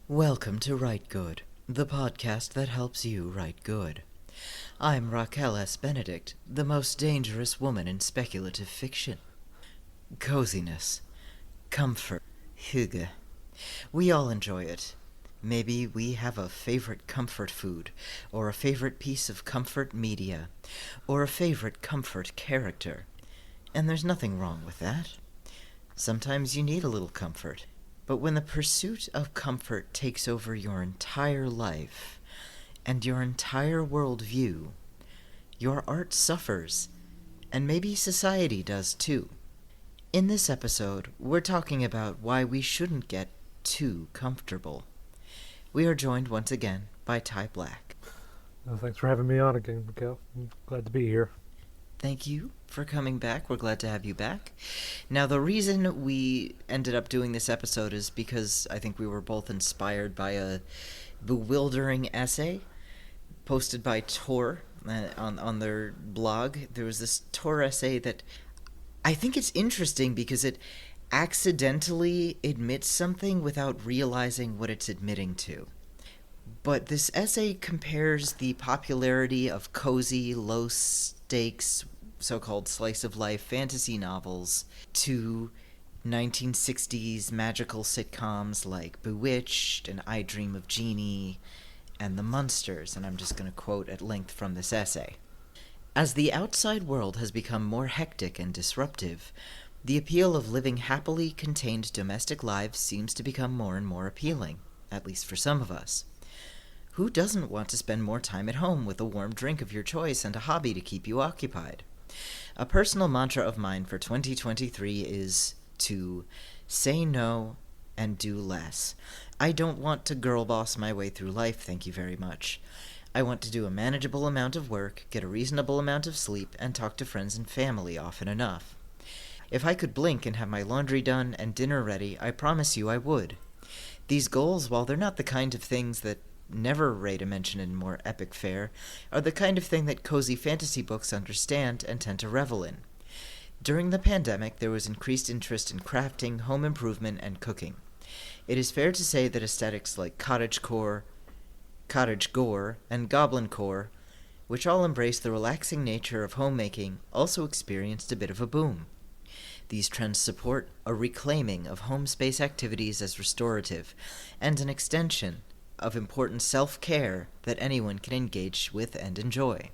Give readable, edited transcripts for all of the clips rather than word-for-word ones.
Welcome to Rite Good, the podcast that helps you write good. I'm Raquel S. Benedict, the most dangerous woman in speculative fiction. Coziness. Comfort. Hygge. We all enjoy it. Maybe we have a favorite comfort food, or a favorite piece of comfort media, or a favorite comfort character. And there's nothing wrong with that. Sometimes you need a little comfort. But when the pursuit of comfort takes over your entire life and your entire worldview, your art suffers, and maybe society does too. In this episode, we're talking about why we shouldn't get too comfortable. We are joined once again by Tai Black. Thanks for having me on again, Raquel. I'm glad to be here. Thank you for coming back. We're glad to have you back. Now, the reason we ended up doing this episode is because I think we were both inspired by a bewildering essay posted by Tor on their blog. There was this Tor essay that I think it's interesting because it accidentally admits something without realizing what it's admitting to. But this essay compares the popularity of cozy, low-stakes, so-called slice-of-life fantasy novels to 1960s magical sitcoms like Bewitched and I Dream of Jeanne and The Munsters, and I'm just going to quote at length from this essay. As the outside world has become more hectic and disruptive, the appeal of living happily contained domestic lives seems to become more and more appealing, at least for some of us. Who doesn't want to spend more time at home with a warm drink of your choice and a hobby to keep you occupied? A personal mantra of mine for 2023 is to say no and do less. I don't want to girl boss my way through life, thank you very much. I want to do a manageable amount of work, get a reasonable amount of sleep, and talk to friends and family often enough. If I could blink and have my laundry done and dinner ready, I promise you I would. These goals, while they're not the kind of things that never rate a mention in more epic fare, are the kind of thing that cozy fantasy books understand and tend to revel in. During the pandemic, there was increased interest in crafting, home improvement, and cooking. It is fair to say that aesthetics like cottagecore, and goblincore, which all embrace the relaxing nature of homemaking, also experienced a bit of a boom. These trends support a reclaiming of home space activities as restorative, and an extension of important self-care that anyone can engage with and enjoy.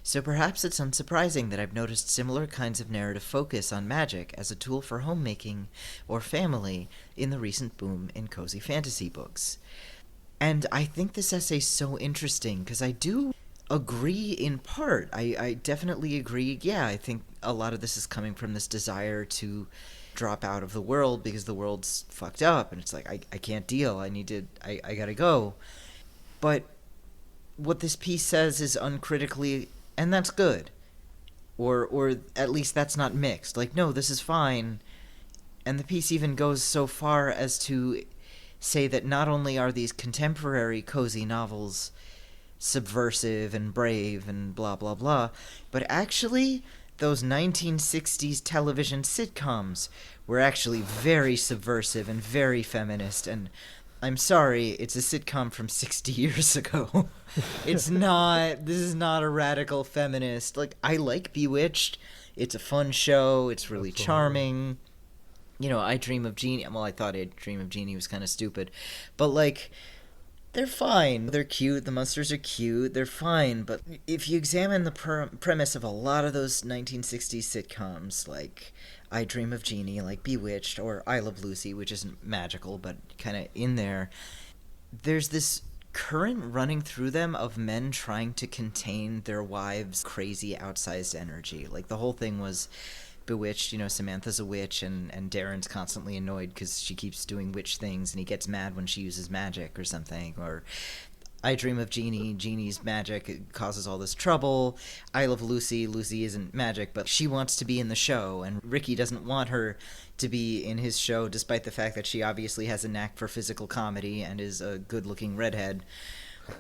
So perhaps it's unsurprising that I've noticed similar kinds of narrative focus on magic as a tool for homemaking or family in the recent boom in cozy fantasy books. And I think this essay's so interesting because I do agree in part. I definitely agree. Yeah, I think a lot of this is coming from this desire to drop out of the world because the world's fucked up and it's like I can't deal. I gotta go. But what this piece says is uncritically, and that's good. Or at least that's not mixed. Like, no, this is fine. And the piece even goes so far as to say that not only are these contemporary cozy novels subversive and brave and blah blah blah, but actually those 1960s television sitcoms were actually very subversive and very feminist, and I'm sorry, it's a sitcom from 60 years ago. This is not a radical feminist. Like, I like Bewitched. It's a fun show. It's really charming. You know, I Dream of Jeanne. Well, I thought I Dream of Jeanne was kind of stupid. But, like, they're fine. They're cute. The monsters are cute. They're fine. But if you examine the premise of a lot of those 1960s sitcoms, like I Dream of Jeanne, like Bewitched, or I Love Lucy, which isn't magical, but kind of in there, there's this current running through them of men trying to contain their wives' crazy outsized energy. Like, the whole thing was Bewitched, you know, Samantha's a witch, and Darren's constantly annoyed because she keeps doing witch things, and he gets mad when she uses magic or something. Or I Dream of Jeanne, Jeannie's magic causes all this trouble. I Love Lucy, Lucy isn't magic, but she wants to be in the show, and Ricky doesn't want her to be in his show, despite the fact that she obviously has a knack for physical comedy and is a good-looking redhead,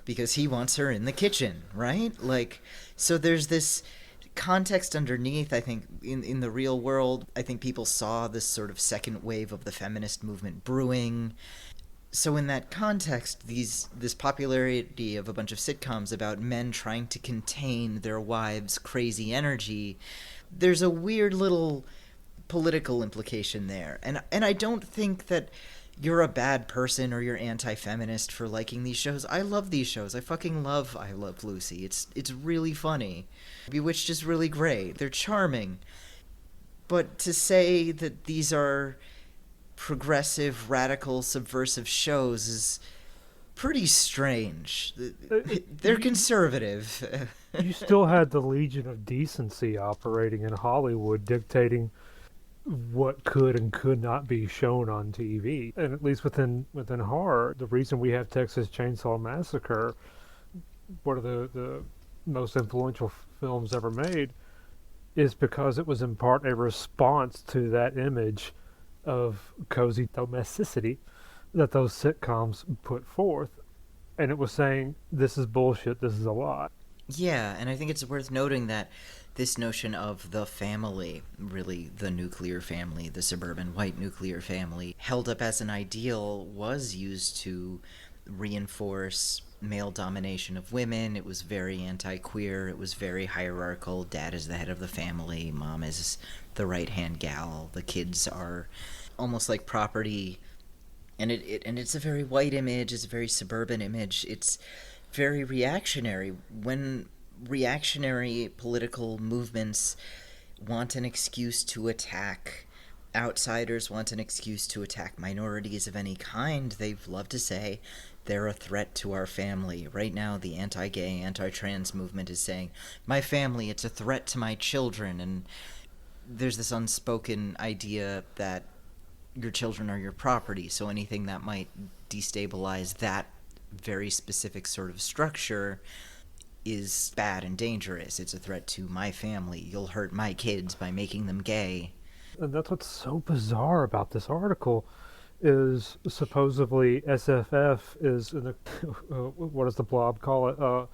because he wants her in the kitchen, right? Like, so there's this context underneath. I think in the real world, I think people saw this sort of second wave of the feminist movement brewing. So in that context, this popularity of a bunch of sitcoms about men trying to contain their wives' crazy energy, there's a weird little political implication there. And I don't think that you're a bad person or you're anti-feminist for liking these shows. I love these shows. I fucking love I Love Lucy. It's really funny. Bewitched is really great. They're charming. But to say that these are progressive, radical, subversive shows is pretty strange. They're conservative. You still had the Legion of Decency operating in Hollywood, dictating what could and could not be shown on TV. And at least within horror, the reason we have Texas Chainsaw Massacre, one of the most influential films ever made, is because it was in part a response to that image of cozy domesticity that those sitcoms put forth. And it was saying, this is bullshit, this is a lot. Yeah, and I think it's worth noting that this notion of the family, really the nuclear family, the suburban white nuclear family, held up as an ideal, was used to reinforce male domination of women. It was very anti-queer. It was very hierarchical. Dad is the head of the family. Mom is the right-hand gal. The kids are almost like property. And it's a very white image. It's a very suburban image. It's very reactionary. When reactionary political movements want an excuse to attack outsiders, want an excuse to attack minorities of any kind, they love to say they're a threat to our family. Right now, the anti-gay, anti-trans movement is saying, my family, it's a threat to my children. And there's this unspoken idea that your children are your property, so anything that might destabilize that very specific sort of structure is bad and dangerous. It's a threat to my family. You'll hurt my kids by making them gay. And that's what's so bizarre about this article, is supposedly SFF is in the what does the blob call it?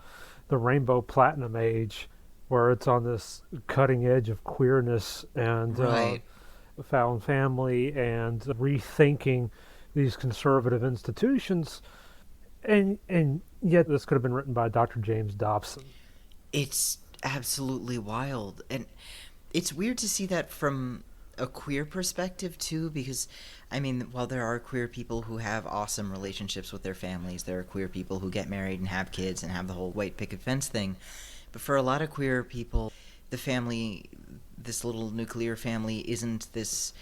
The Rainbow Platinum Age, where it's on this cutting edge of queerness and Right. found family and rethinking these conservative institutions. And yet this could have been written by Dr. James Dobson. It's absolutely wild. And it's weird to see that from a queer perspective, too, because, I mean, while there are queer people who have awesome relationships with their families, there are queer people who get married and have kids and have the whole white picket fence thing. But for a lot of queer people, the family, this little nuclear family, isn't this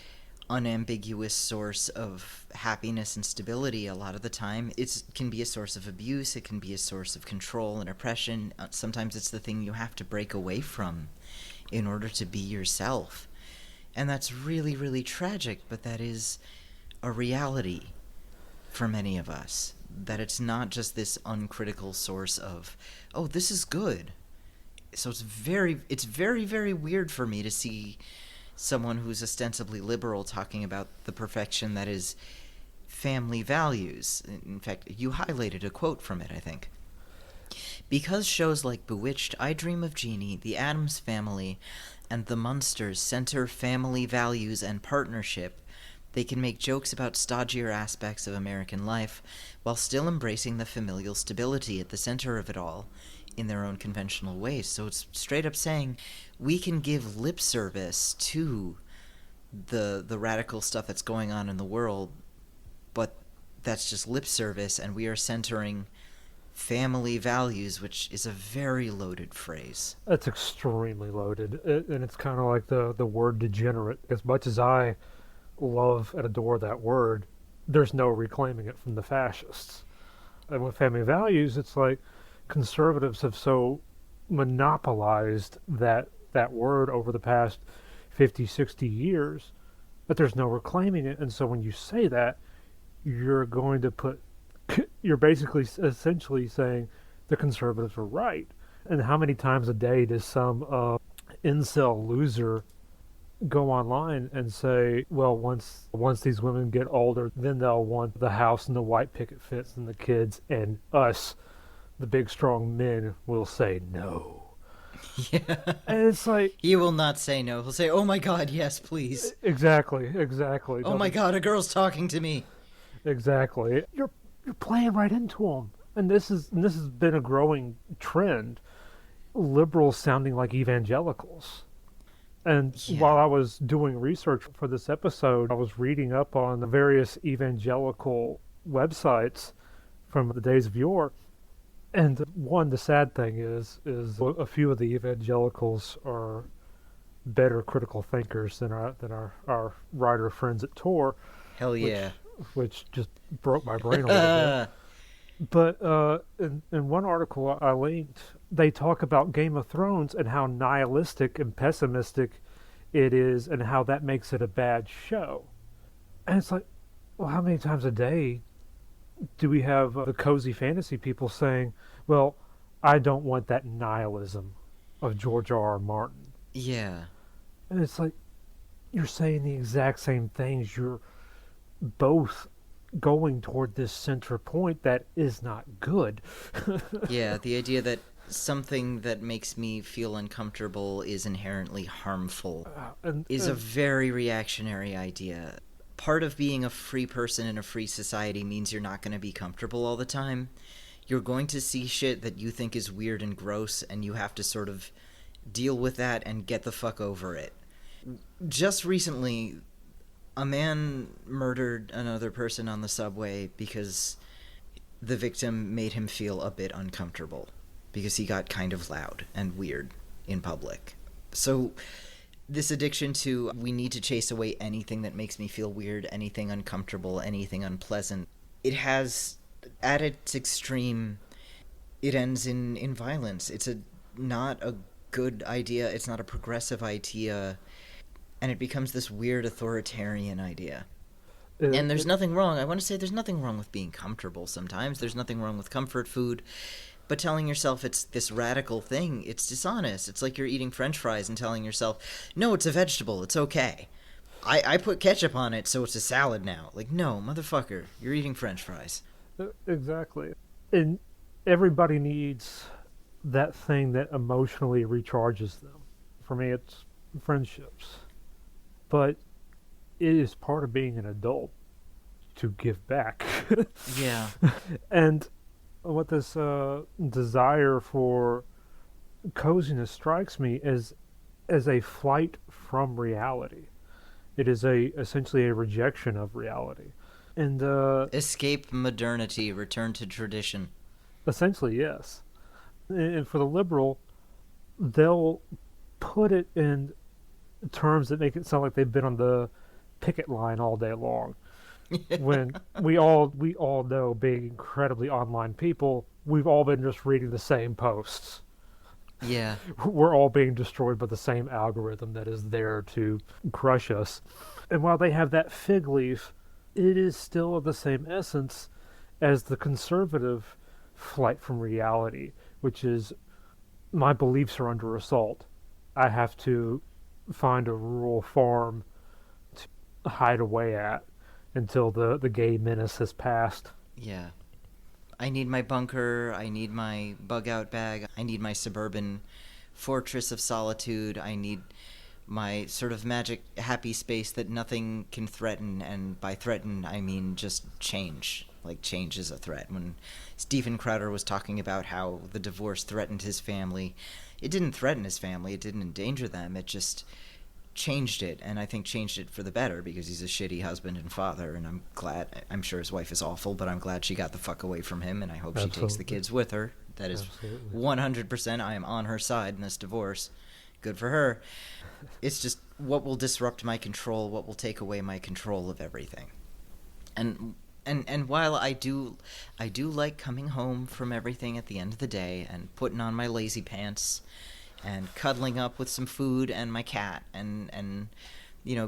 unambiguous source of happiness and stability. A lot of the time it can be a source of abuse, it can be a source of control and oppression. Sometimes it's the thing you have to break away from in order to be yourself. And that's really, really tragic, but that is a reality for many of us. That it's not just this uncritical source of, oh, this is good. So it's very, very weird for me to see someone who's ostensibly liberal talking about the perfection that is family values. In fact, you highlighted a quote from it, I think. Because shows like Bewitched, I Dream of Jeanne, The Addams Family, and The Munsters center family values and partnership, they can make jokes about stodgier aspects of American life while still embracing the familial stability at the center of it all in their own conventional ways. So it's straight up saying we can give lip service to the radical stuff that's going on in the world, but that's just lip service, and we are centering family values, which is a very loaded phrase. It's extremely loaded, and it's kind of like the word degenerate. As much as I love and adore that word, there's no reclaiming it from the fascists. And with family values, it's like conservatives have so monopolized that word over the past 50, 60 years that there's no reclaiming it. And so when you say that, you're going to put, you're basically essentially saying the conservatives are right. And how many times a day does some incel loser go online and say, well, once these women get older, then they'll want the house and the white picket fence and the kids, and us, the big strong men, will say no. Yeah. And it's like, He will not say no. He'll say, oh my god, yes, please. exactly. Oh my god, a girl's talking to me. Exactly. You're playing right into them, and this has been a growing trend. Liberals sounding like evangelicals. And Yeah. while I was doing research for this episode, I was reading up on the various evangelical websites from the days of yore. And one, the sad thing is a few of the evangelicals are better critical thinkers than our writer friends at Tor, Hell yeah. which just broke my brain a little bit. But in one article I linked, they talk about Game of Thrones and how nihilistic and pessimistic it is, and how that makes it a bad show. And it's like, well, how many times a day do we have the cozy fantasy people saying, "Well, I don't want that nihilism of George R. R. Martin." Yeah. And it's like you're saying the exact same things. You're both going toward this center point that is not good. Yeah, the idea that something that makes me feel uncomfortable is inherently harmful is a And very reactionary idea. Part of being a free person in a free society means you're not going to be comfortable all the time. You're going to see shit that you think is weird and gross, and you have to sort of deal with that and get the fuck over it. Just recently, a man murdered another person on the subway because the victim made him feel a bit uncomfortable because he got kind of loud and weird in public. So, this addiction to we need to chase away anything that makes me feel weird, anything uncomfortable, anything unpleasant, it has, at its extreme, it ends in violence. It's not a good idea, it's not a progressive idea, and it becomes this weird authoritarian idea. And there's it, nothing wrong. I want to say there's nothing wrong with being comfortable sometimes. There's nothing wrong with comfort food. But telling yourself it's this radical thing, it's dishonest. It's like you're eating french fries and telling yourself, no, it's a vegetable. It's okay. I put ketchup on it, so it's a salad now. Like, no, motherfucker. You're eating french fries. exactly. And everybody needs that thing that emotionally recharges them. For me, it's friendships. But it is part of being an adult to give back. Yeah. And what this desire for coziness strikes me as a flight from reality. It is essentially a rejection of reality, and Escape modernity, return to tradition. essentially yes. And for the liberal, they'll put it in terms that make it sound like they've been on the picket line all day long. When we all know, being incredibly online people, we've all been just reading the same posts. Yeah. We're all being destroyed by the same algorithm that is there to crush us. And while they have that fig leaf, it is still of the same essence as the conservative flight from reality, which is my beliefs are under assault. I have to find a rural farm to hide away at until the gay menace has passed. Yeah. I need my bunker. I need my bug out bag. I need my suburban fortress of solitude. I need my sort of magic happy space that nothing can threaten. And by threaten, I mean just change. Like, change is a threat. When Stephen Crowder was talking about how the divorce threatened his family, it didn't threaten his family. It didn't endanger them. It just changed it, and I think changed it for the better because he's a shitty husband and father, and I'm glad. I'm sure his wife is awful, but I'm glad she got the fuck away from him, and I hope she takes the Absolutely. kids with her. That is Absolutely. 100%. I am on her side in this divorce. Good for her. It's just what will disrupt my control, what will take away my control of everything. And while I do like coming home from everything at the end of the day and putting on my lazy pants and cuddling up with some food and my cat and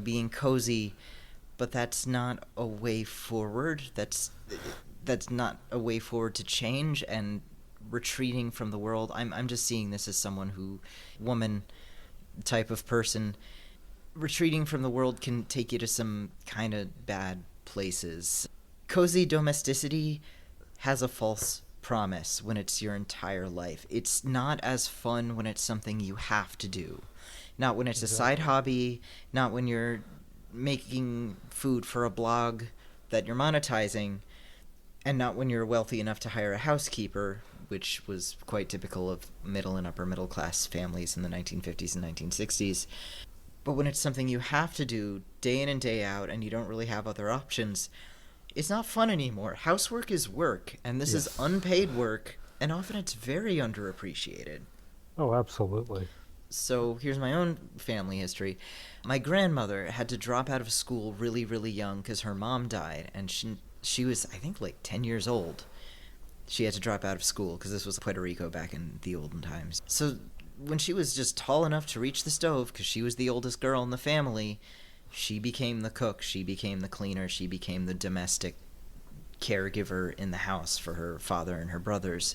being cozy, but that's not a way forward. That's not a way forward to change and retreating from the world. I'm just seeing this as someone who, woman type of person, retreating from the world can take you to some kind of bad places. Cozy domesticity has a false promise when it's your entire life. It's not as fun when it's something you have to do. Not when it's a side Exactly. hobby, not when you're making food for a blog, that you're monetizing, and not when you're wealthy enough to hire a housekeeper, which was quite typical of middle and upper middle class families in the 1950s and 1960s. But when it's something you have to do day in and day out and you don't really have other options, it's not fun anymore. Housework is work, and this is unpaid work, and often it's very underappreciated. Oh, absolutely. So here's my own family history. My grandmother had to drop out of school really, really young because her mom died, and she was, I think, like 10 years old. She had to drop out of school because this was Puerto Rico back in the olden times. So when she was just tall enough to reach the stove, because she was the oldest girl in the family, she became the cook, she became the cleaner, she became the domestic caregiver in the house for her father and her brothers.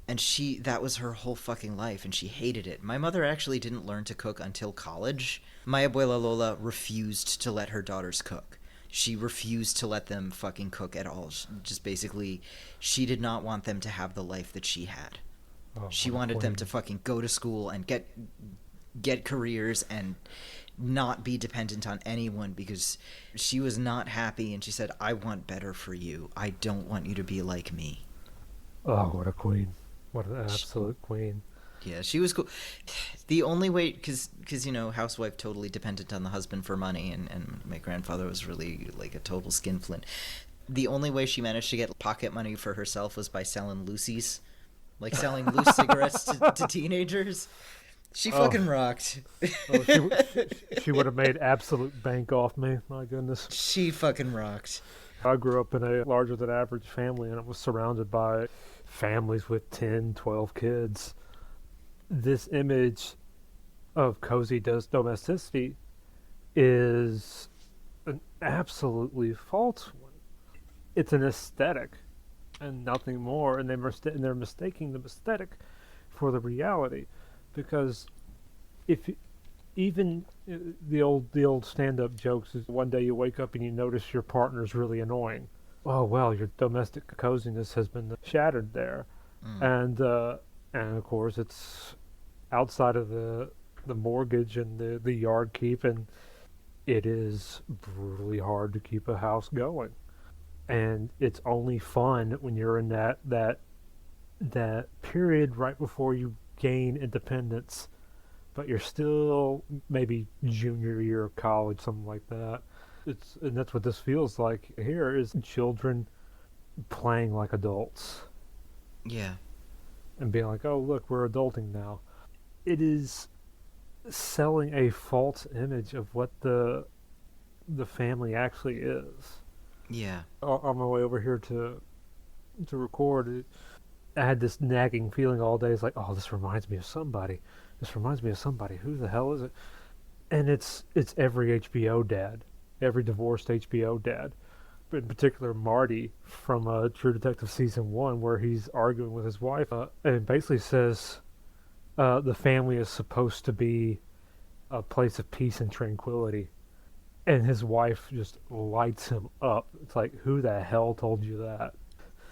And that was her whole fucking life, and she hated it. My mother actually didn't learn to cook until college. My abuela Lola refused to let her daughters cook. She refused to let them fucking cook at all. Just basically, she did not want them to have the life that she had. Oh, she wanted them to fucking go to school and get careers and not be dependent on anyone, because she was not happy, and she said, I want better for you. I don't want you to be like me. Oh, what a queen. What an absolute queen. Yeah, she was cool. The only way, because housewife totally dependent on the husband for money, and my grandfather was really like a total skinflint. The only way she managed to get pocket money for herself was by selling loosies, like selling loose cigarettes to teenagers. She fucking rocked. She would have made absolute bank off me, my goodness. She fucking rocked. I grew up in a larger than average family, and it was surrounded by families with 10, 12 kids. This image of cozy domesticity is an absolutely false one. It's an aesthetic and nothing more, and they're mistaking the aesthetic for the reality, because if even the old stand-up jokes is one day you wake up and you notice your partner's really annoying. Oh well, your domestic coziness has been shattered there, and of course it's outside of the mortgage and the yard keep, and it is brutally hard to keep a house going, and it's only fun when you're in that period right before you gain independence, but you're still maybe junior year of college, something like that. And that's what this feels like here, is children playing like adults. Yeah. And being like, oh, look, we're adulting now. It is selling a false image of what the family actually is. Yeah. On my way over here to record, I had this nagging feeling all day. It's like, oh, this reminds me of somebody. This reminds me of somebody. Who the hell is it? And it's every HBO dad. Every divorced HBO dad, but in particular Marty from True Detective Season 1, where he's arguing with his wife and basically says the family is supposed to be a place of peace and tranquility, and his wife just lights him up. It's like, who the hell told you that?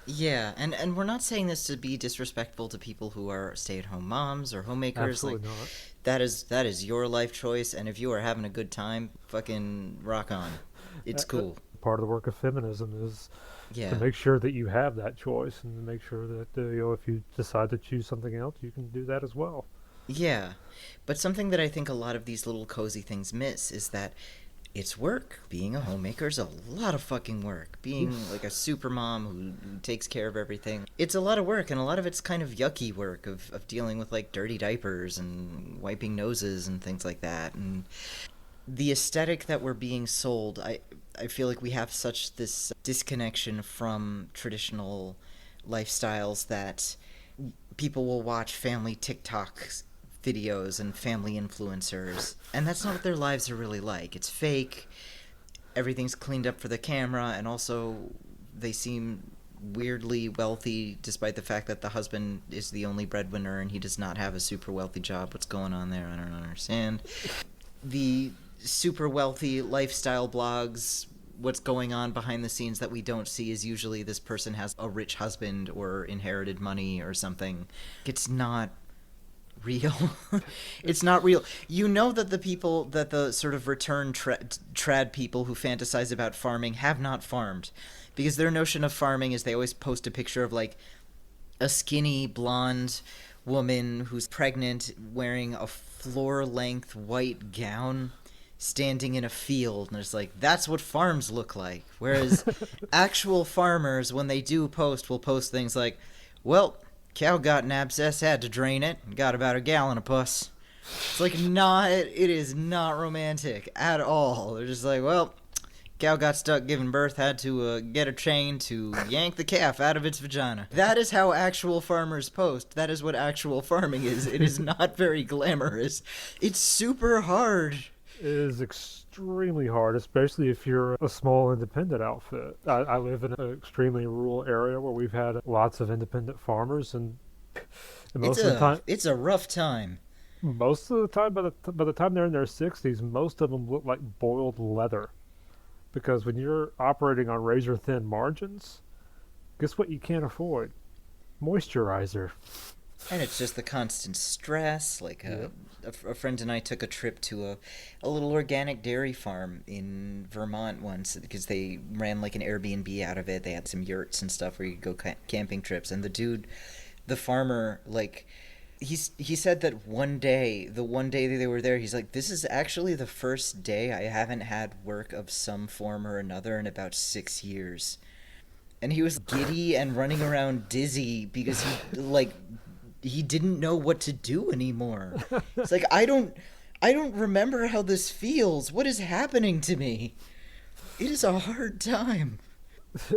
Yeah, and we're not saying this to be disrespectful to people who are stay-at-home moms or homemakers. Absolutely like, not. That is your life choice, and if you are having a good time, fucking rock on. It's cool. Part of the work of feminism is to make sure that you have that choice, and to make sure that if you decide to choose something else, you can do that as well. Yeah, but something that I think a lot of these little cozy things miss is that it's work. Being a homemaker is a lot of fucking work. Being like a super mom who takes care of everything, it's a lot of work, and a lot of it's kind of yucky work of dealing with like dirty diapers and wiping noses and things like that. And the aesthetic that we're being sold, I feel like we have such this disconnection from traditional lifestyles that people will watch family TikToks videos and family influencers, and that's not what their lives are really like. It's fake. Everything's cleaned up for the camera, and also they seem weirdly wealthy despite the fact that the husband is the only breadwinner and he does not have a super wealthy job. What's going on there? I don't understand. The super wealthy lifestyle blogs, what's going on behind the scenes that we don't see is usually this person has a rich husband or inherited money or something. It's not real. It's not real. You know that the people, that the sort of return trad people who fantasize about farming have not farmed. Because their notion of farming is they always post a picture of like a skinny blonde woman who's pregnant wearing a floor length white gown standing in a field, and it's like, that's what farms look like. Whereas actual farmers, when they do post, will post things like, well, cow got an abscess, had to drain it, got about a gallon of pus. It's like, not, it is not romantic at all. They're just like, well, cow got stuck giving birth, had to get a chain to yank the calf out of its vagina. That is how actual farmers post. That is what actual farming is. It is not very glamorous. It's super hard. It is extremely hard, especially if you're a small independent outfit. I live in an extremely rural area where we've had lots of independent farmers, and most of the time, it's a rough time. Most of the time, by the time they're in their 60s, most of them look like boiled leather. Because when you're operating on razor thin margins, guess what you can't afford? Moisturizer. And it's just the constant stress. Like a friend and I took a trip to a little organic dairy farm in Vermont once because they ran like an Airbnb out of it. They had some yurts and stuff where you could go camping trips. And the farmer, like, he said that the one day that they were there, he's like, this is actually the first day I haven't had work of some form or another in about 6 years. And he was giddy and running around dizzy because he didn't know what to do anymore. It's like, I don't remember how this feels. What is happening to me? It is a hard time.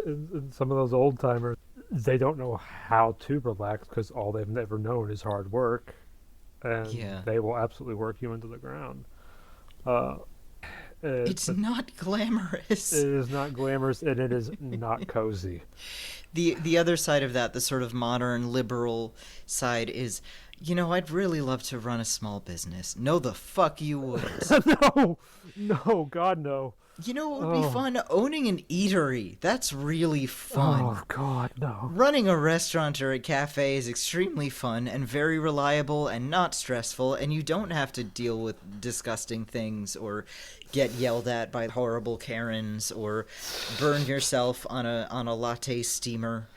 And some of those old timers, they don't know how to relax because all they've ever known is hard work, and they will absolutely work you into the ground. It's not glamorous. It is not glamorous, and it is not cozy. The other side of that, the sort of modern liberal side, is, I'd really love to run a small business. No, the fuck you wouldn't. No, God, no. You know what would be fun? Owning an eatery. That's really fun. Oh, God, no. Running a restaurant or a cafe is extremely fun and very reliable and not stressful, and you don't have to deal with disgusting things or get yelled at by horrible Karens or burn yourself on a latte steamer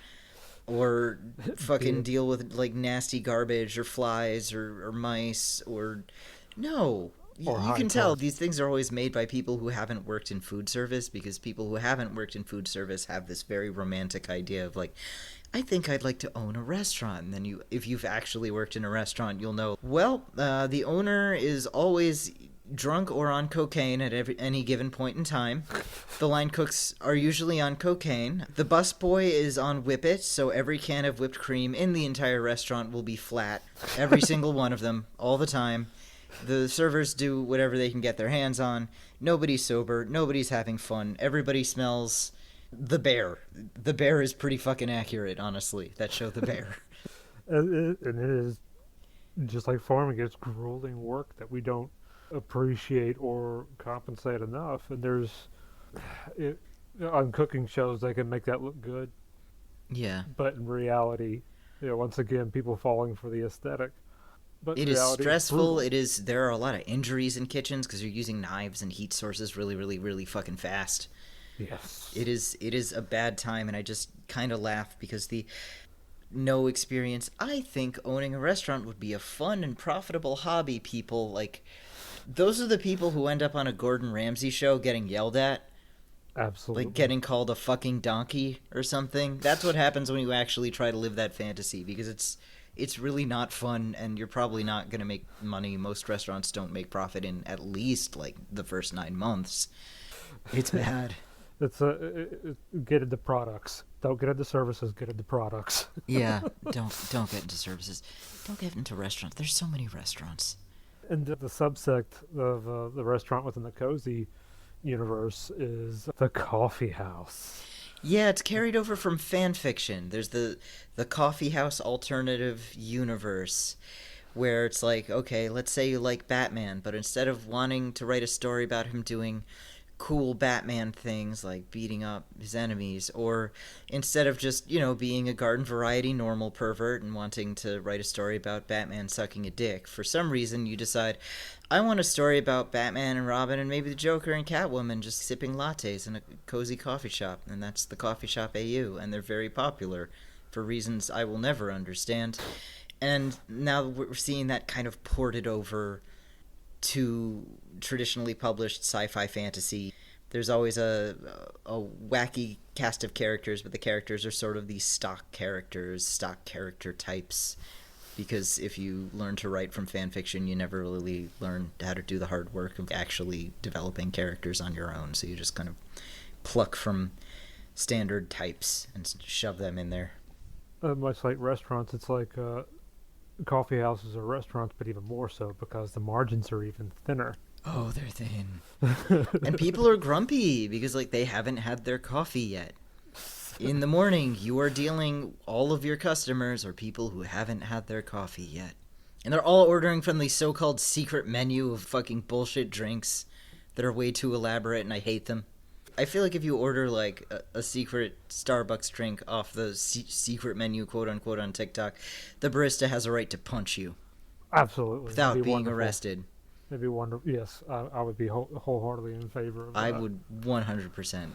or fucking deal with, like, nasty garbage or flies or mice or... No. You can tell these things are always made by people who haven't worked in food service, because people who haven't worked in food service have this very romantic idea of, like, I think I'd like to own a restaurant. And then if you've actually worked in a restaurant, you'll know, well, the owner is always drunk or on cocaine at any given point in time. The line cooks are usually on cocaine. The busboy is on Whippet, so every can of whipped cream in the entire restaurant will be flat. Every single one of them, all the time. The servers do whatever they can get their hands on. Nobody's sober. Nobody's having fun. Everybody smells The Bear. The Bear is pretty fucking accurate, honestly. That show, The Bear. And it is, just like farming, it's grueling work that we don't appreciate or compensate enough. And on cooking shows, they can make that look good. Yeah. But in reality, once again, people falling for the aesthetic. But it is stressful. There are a lot of injuries in kitchens because you're using knives and heat sources really, really, really fucking fast. Yes. It is a bad time, and I just kind of laugh because no experience. I think owning a restaurant would be a fun and profitable hobby, people. Like, those are the people who end up on a Gordon Ramsay show getting yelled at. Absolutely. Like getting called a fucking donkey or something. That's what happens when you actually try to live that fantasy, because it's really not fun, and you're probably not going to make money. Most restaurants don't make profit in at least, like, the first 9 months. It's bad. Get into products. Don't get into services, get into products. Yeah, don't get into services. Don't get into restaurants. There's so many restaurants. And the subsect of the restaurant within the cozy universe is the coffee house. Yeah, it's carried over from fan fiction. There's the coffee house alternative universe where it's like, okay, let's say you like Batman, but instead of wanting to write a story about him doing cool Batman things like beating up his enemies, or instead of just, being a garden variety normal pervert and wanting to write a story about Batman sucking a dick, for some reason you decide, I want a story about Batman and Robin and maybe the Joker and Catwoman just sipping lattes in a cozy coffee shop, and that's the Coffee Shop AU, and they're very popular for reasons I will never understand. And now we're seeing that kind of ported over to traditionally published sci-fi fantasy. There's always a wacky cast of characters, but the characters are sort of these stock characters, stock character types. Because if you learn to write from fan fiction, you never really learn how to do the hard work of actually developing characters on your own. So you just kind of pluck from standard types and shove them in there. Much like restaurants, it's like coffee houses or restaurants, but even more so because the margins are even thinner. Oh, they're thin. And people are grumpy because, like, they haven't had their coffee yet. In the morning, you are dealing all of your customers are people who haven't had their coffee yet. And they're all ordering from the so-called secret menu of fucking bullshit drinks that are way too elaborate, and I hate them. I feel like if you order, like, a secret Starbucks drink off the secret menu, quote-unquote, on TikTok, the barista has a right to punch you. Absolutely. Without being wonderful. Arrested. It'd be wonderful. Yes, I would be wholeheartedly in favor of that. I would 100%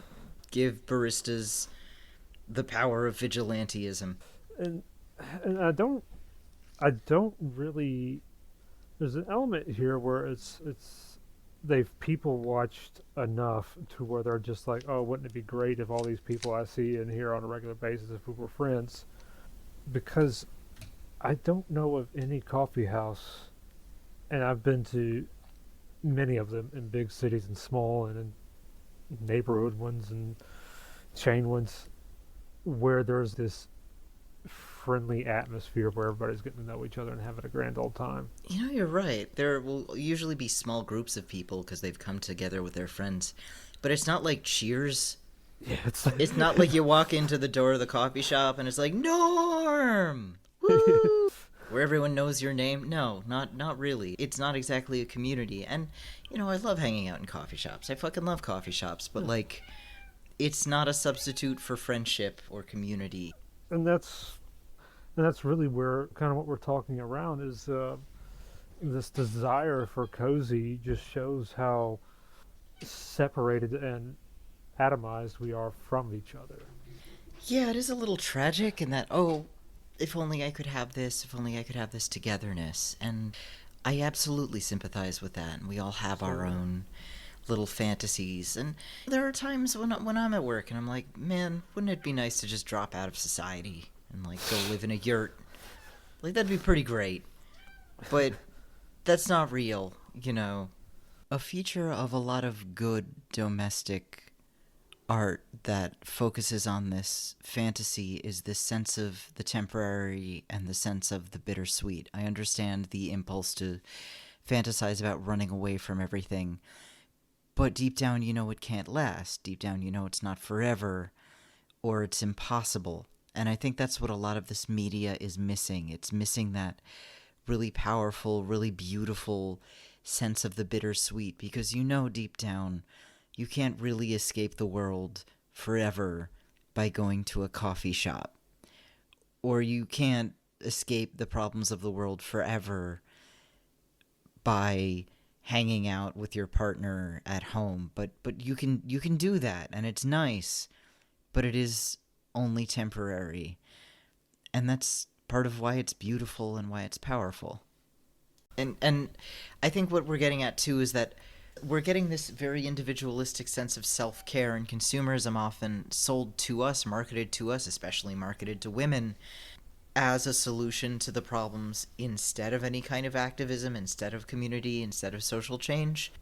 give baristas the power of vigilantism. And I don't really. There's an element here where they've people watched enough to where they're just like, oh, wouldn't it be great if all these people I see in here on a regular basis, if we were friends? Because I don't know of any coffee house, and I've been to many of them in big cities and small and in neighborhood ones and chain ones, where there's this friendly atmosphere where everybody's getting to know each other and having a grand old time. You're right. There will usually be small groups of people because they've come together with their friends. But it's not like Cheers. Yeah, it's not like you walk into the door of the coffee shop and it's like, Norm! Woo! Where everyone knows your name. No, not really. It's not exactly a community. And, I love hanging out in coffee shops. I fucking love coffee shops. But, like, it's not a substitute for friendship or community. And that's really where kind of what we're talking around is this desire for cozy just shows how separated and atomized we are from each other. Yeah, it is a little tragic in that, if only I could have this, if only I could have this togetherness. And I absolutely sympathize with that. And we all have our own little fantasies. And there are times when I'm at work and I'm like, man, wouldn't it be nice to just drop out of society and, like, go live in a yurt? Like, that'd be pretty great. But that's not real, A feature of a lot of good domestic art that focuses on this fantasy is this sense of the temporary and the sense of the bittersweet. I understand the impulse to fantasize about running away from everything, but deep down it can't last. Deep down it's not forever, or it's impossible. And I think that's what a lot of this media is missing. It's missing that really powerful, really beautiful sense of the bittersweet, because deep down you can't really escape the world forever by going to a coffee shop. Or you can't escape the problems of the world forever by hanging out with your partner at home. But you can do that, and it's nice, but it is only temporary. And that's part of why it's beautiful and why it's powerful. And I think what we're getting at too is that we're getting this very individualistic sense of self-care and consumerism often sold to us, marketed to us, especially marketed to women, as a solution to the problems instead of any kind of activism, instead of community, instead of social change.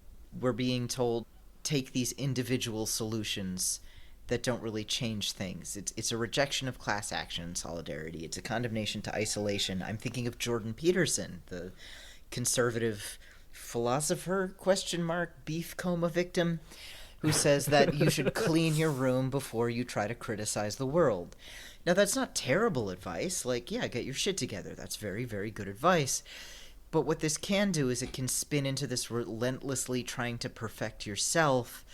We're being told, take these individual solutions that don't really change things. It's a rejection of class action and solidarity. It's a condemnation to isolation. I'm thinking of Jordan Peterson, the conservative philosopher, beef coma victim, who says that you should clean your room before you try to criticize the world. Now, that's not terrible advice. Like, yeah, get your shit together. That's very, very good advice. But what this can do is it can spin into this relentlessly trying to perfect yourself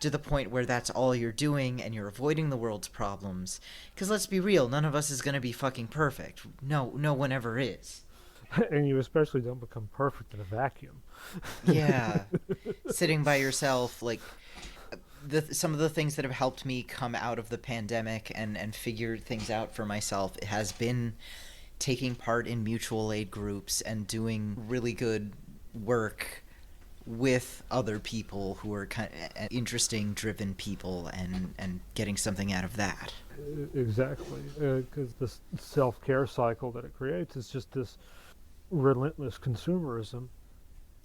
to the point where that's all you're doing and you're avoiding the world's problems. Because let's be real, none of us is going to be fucking perfect. No one ever is. And you especially don't become perfect in a vacuum. Yeah. Sitting by yourself, like, some of the things that have helped me come out of the pandemic and figure things out for myself has been taking part in mutual aid groups and doing really good work with other people who are kind of interesting, driven people, and getting something out of that. Exactly, because this self-care cycle that it creates is just this relentless consumerism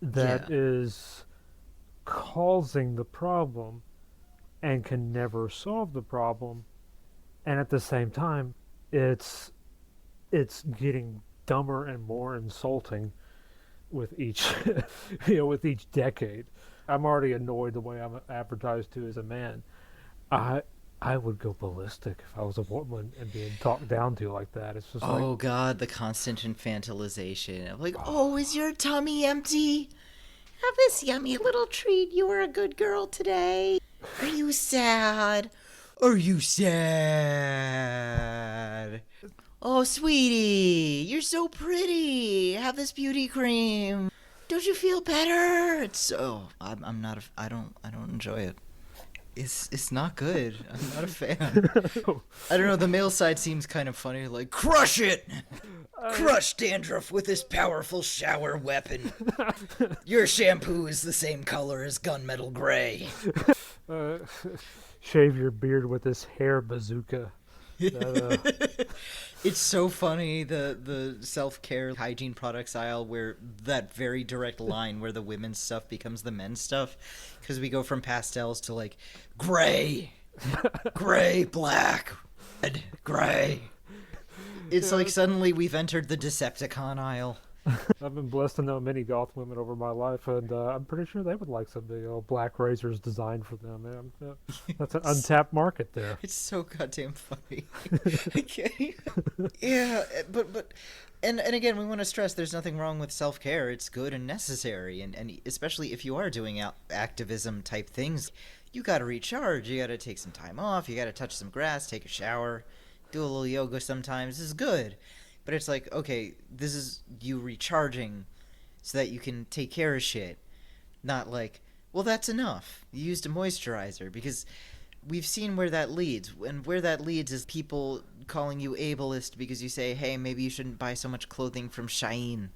that Yeah. is causing the problem and can never solve the problem, and at the same time it's getting dumber and more insulting with each with each decade. I'm already annoyed the way I'm advertised to as a man. I I would go ballistic if I was a woman and being talked down to like that. It's just like, Oh god, the constant infantilization of like, oh, is your tummy empty? Have this yummy little treat. You were a good girl today. Are you sad? Are you sad? Oh, sweetie, you're so pretty. Have this beauty cream. Don't you feel better? It's so. I'm not. I don't enjoy it. It's not good. I'm not a fan. I don't know. The male side seems kind of funny. Like, crush it, crush dandruff with this powerful shower weapon. Your shampoo is the same color as gunmetal gray. uh, shave your beard with this hair bazooka. That, It's so funny, the self-care hygiene products aisle, where that very direct line where the women's stuff becomes the men's stuff, because we go from pastels to like gray, gray, black, red, gray. It's like suddenly we've entered the Decepticon aisle. I've been blessed to know many goth women over my life, and I'm pretty sure they would like some of the black razors designed for them. That's an untapped market there. It's so goddamn funny. I can't even- Yeah, but and again, we want to stress there's nothing wrong with self-care. It's good and necessary, and especially if you are doing activism type things, you got to recharge. You got to take some time off. You got to touch some grass, take a shower, do a little yoga sometimes. This is good. But it's like, okay, this is you recharging so that you can take care of shit. Not like, well, that's enough. You used a moisturizer, because we've seen where that leads. And where that leads is people calling you ableist because you say, hey, maybe you shouldn't buy so much clothing from Shein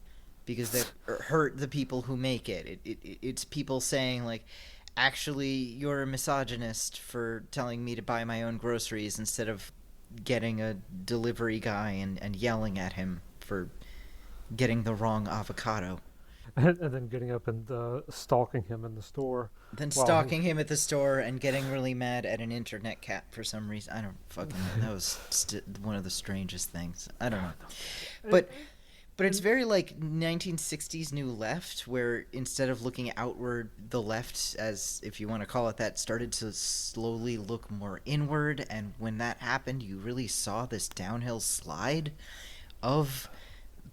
because they hurt the people who make it. It's people saying, like, actually, you're a misogynist for telling me to buy my own groceries instead of getting a delivery guy and yelling at him for getting the wrong avocado. And then getting up and stalking him in the store. Then Wow. stalking him at the store and getting really mad at an internet cat for some reason. I don't fucking know. That was one of the strangest things. I don't know. But it's very like 1960s New Left, where instead of looking outward, the left, as if you want to call it that, started to slowly look more inward. And when that happened, you really saw this downhill slide of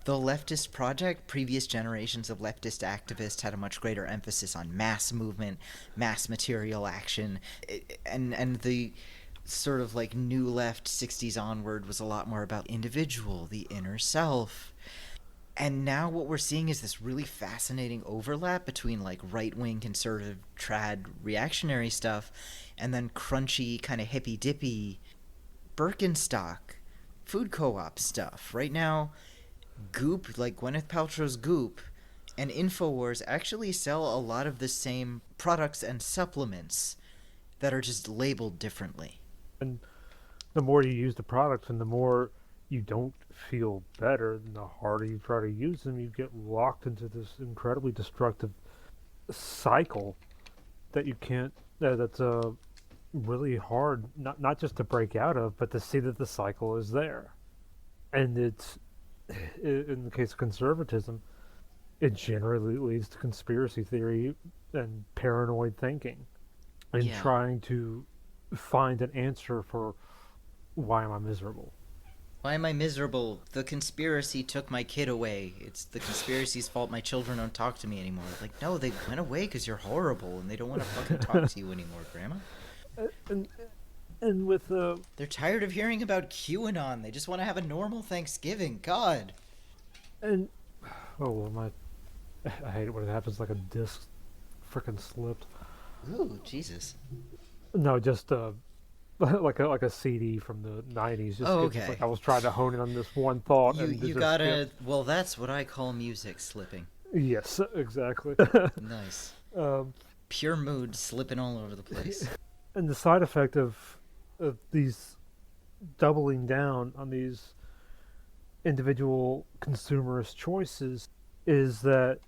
the leftist project. Previous generations of leftist activists had a much greater emphasis on mass movement, mass material action, and the sort of like new left 60s onward was a lot more about individual, the inner self. And now what we're seeing is this really fascinating overlap between like right-wing conservative trad reactionary stuff and then crunchy kind of hippy-dippy Birkenstock food co-op stuff. Right now, Goop, like Gwyneth Paltrow's Goop, and InfoWars actually sell a lot of the same products and supplements that are just labeled differently. And the more you use the products and the more you don't feel better, and the harder you try to use them, you get locked into this incredibly destructive cycle that you can't, that's really hard, not just to break out of, but to see that the cycle is there. And it's, in the case of conservatism, it generally leads to conspiracy theory and paranoid thinking and trying to find an answer for why am I miserable. Why am I miserable? The conspiracy took my kid away. It's the conspiracy's fault my children don't talk to me anymore. Like, no, they went away because you're horrible and they don't want to fucking talk to you anymore, Grandma. and and with They're tired of hearing about QAnon. They just want to have a normal Thanksgiving. God. and I hate it when it happens like a disc freaking slipped. Ooh, Jesus. No, just like a CD from the 90s. Just Oh, it's okay. like I was trying to hone in on this one thought. You and you just gotta. Well, that's what I call music slipping. Yes, exactly. Nice. um, Pure mood slipping all over the place. and the side effect of these doubling down on these individual consumerist choices is that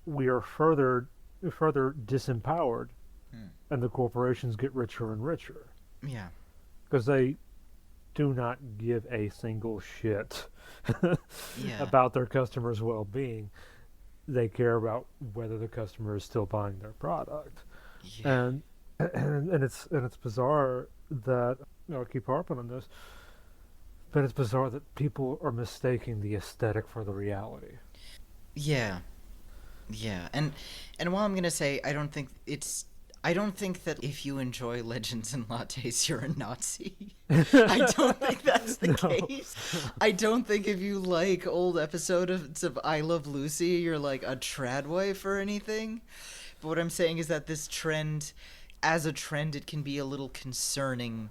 we are further disempowered, and the corporations get richer and richer Yeah. because they do not give a single shit Yeah. about their customers' well-being. They care about whether the customer is still buying their product, Yeah. and it's bizarre that I'll keep harping on this, but it's bizarre that people are mistaking the aesthetic for the reality. Yeah. Yeah. And while I'm gonna say I don't think that if you enjoy Legends and Lattes, you're a Nazi. I don't think that's the case. I don't think if you like old episodes of I Love Lucy, you're like a trad wife or anything. But what I'm saying is that this trend, as a trend, it can be a little concerning.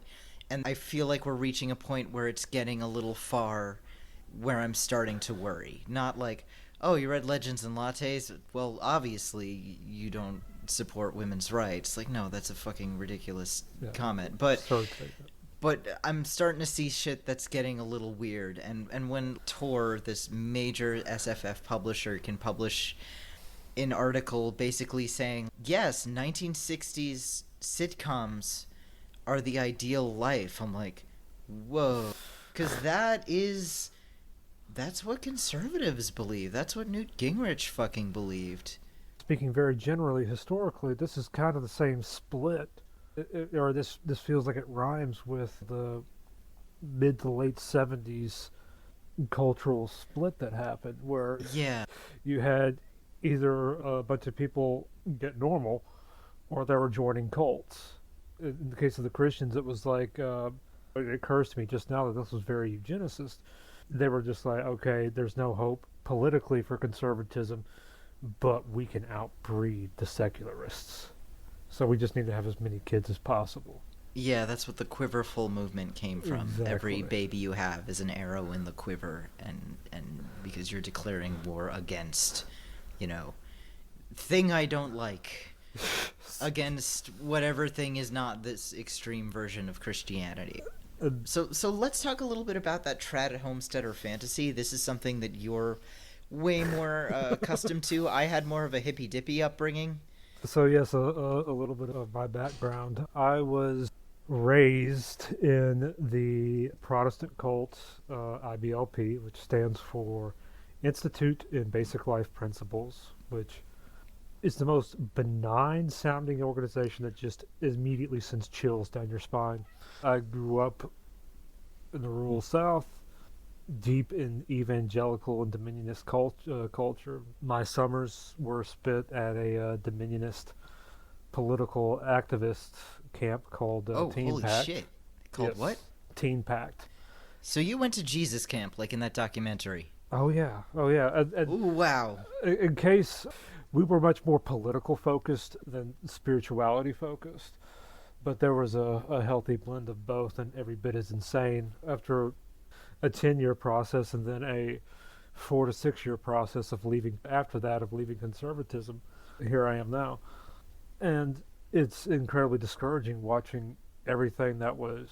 And I feel like we're reaching a point where it's getting a little far where I'm starting to worry. Not like, oh, you read Legends and Lattes? Well, obviously you don't support women's rights. Like, no, that's a fucking ridiculous comment. But I'm starting to see shit that's getting a little weird. And when Tor, this major SFF publisher, can publish an article basically saying, yes, 1960s sitcoms are the ideal life, I'm like, whoa. Because that's what conservatives believe. That's what Newt Gingrich fucking believed. Speaking very generally, historically, this is kind of the same split, or this feels like it rhymes with the mid to late 70s cultural split that happened, where you had either a bunch of people get normal, or they were joining cults. In the case of the Christians, it was like, it occurs to me just now that this was very eugenicist. They were just like, okay, there's no hope politically for conservatism, but we can outbreed the secularists. So we just need to have as many kids as possible. Yeah, that's what the quiverful movement came from. Exactly. Every baby you have is an arrow in the quiver, and because you're declaring war against, thing I don't like. Against whatever thing is not this extreme version of Christianity. So let's talk a little bit about that trad homesteader fantasy. This is something that you're way more accustomed to. I had more of a hippy-dippy upbringing. So yes, a little bit of my background. I was raised in the Protestant cult, IBLP, which stands for Institute in Basic Life Principles, which is the most benign sounding organization that just immediately sends chills down your spine. I grew up in the rural South, deep in evangelical and dominionist culture. My summers were spent at a dominionist political activist camp called Teen holy Pact. Shit. Called what? Teen Pact. So you went to Jesus camp, like in that documentary. Oh yeah. Ooh, wow. In case, we were much more political focused than spirituality focused, but there was a healthy blend of both, and every bit as insane. After a 10-year process and then a 4 to 6 year process of leaving conservatism, here I am now. And it's incredibly discouraging watching everything that was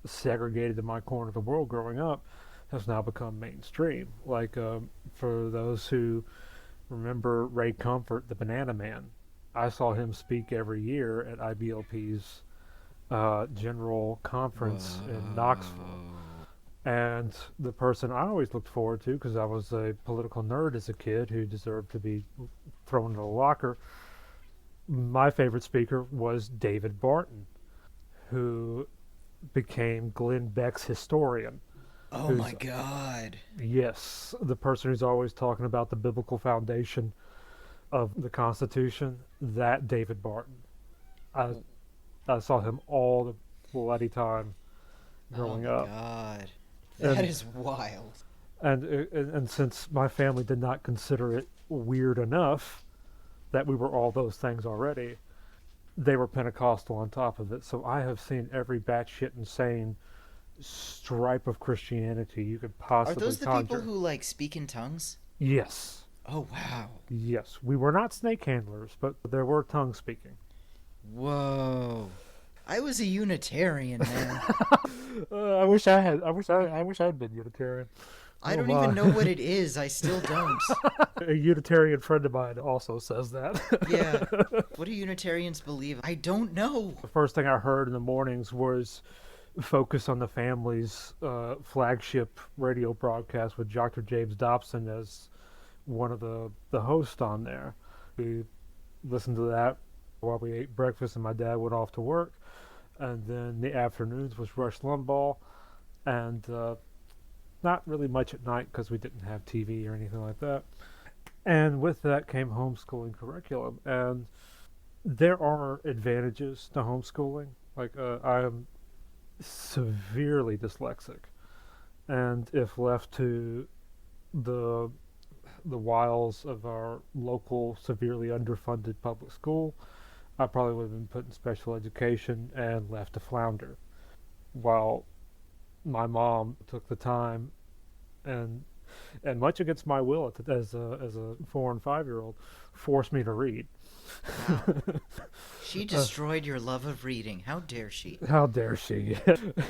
segregated in my corner of the world growing up has now become mainstream. Like, for those who remember Ray Comfort, the Banana Man, I saw him speak every year at IBLP's general conference in Knoxville. And the person I always looked forward to, because I was a political nerd as a kid who deserved to be thrown in a locker, my favorite speaker was David Barton, who became Glenn Beck's historian. Oh my who's, god. yes, the person who's always talking about the biblical foundation of the Constitution, that David Barton. I, I saw him all the bloody time Oh growing my up. god. That And is wild. and since my family did not consider it weird enough that we were all those things already, they were Pentecostal on top of it. So I have seen every batshit insane stripe of Christianity you could Are possibly those the people conjure. who like speak in tongues? Yes. Oh wow. Yes. We were not snake handlers, but there were tongue speaking. Whoa. I was a Unitarian, man. I wish I had. I wish I had been Unitarian. I Oh don't even my! know what it is. I still don't. A Unitarian friend of mine also says Yeah. that. What do Unitarians believe? I don't know. The first thing I heard in the mornings was Focus on the Family's flagship radio broadcast with Dr. James Dobson as one of the hosts on there. We listened to that while we ate breakfast, and my dad went off to work. And then the afternoons was Rush Limbaugh, and not really much at night because we didn't have TV or anything like that. And with that came homeschooling curriculum, and there are advantages to homeschooling. Like I am severely dyslexic, and if left to the the wiles of our local severely underfunded public school, I probably would have been put in special education and left to flounder. While my mom took the time and much against my will as a 4 and 5 year old, forced me to read. Wow. She destroyed your love of reading. How dare she? How dare she?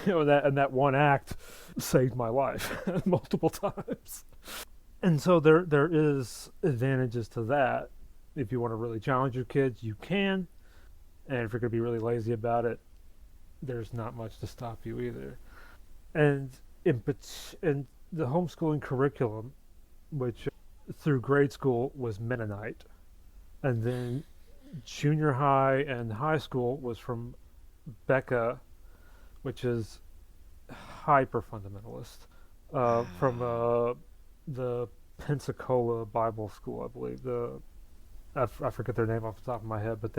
That one act saved my life multiple times. And so there is advantages to that. If you want to really challenge your kids, you can. And if you're going to be really lazy about it, there's not much to stop you either. And in the homeschooling curriculum, which through grade school was Mennonite, and then junior high and high school was from Becca, which is hyper fundamentalist, from the Pensacola Bible School, I believe. I forget their name off the top of my head, but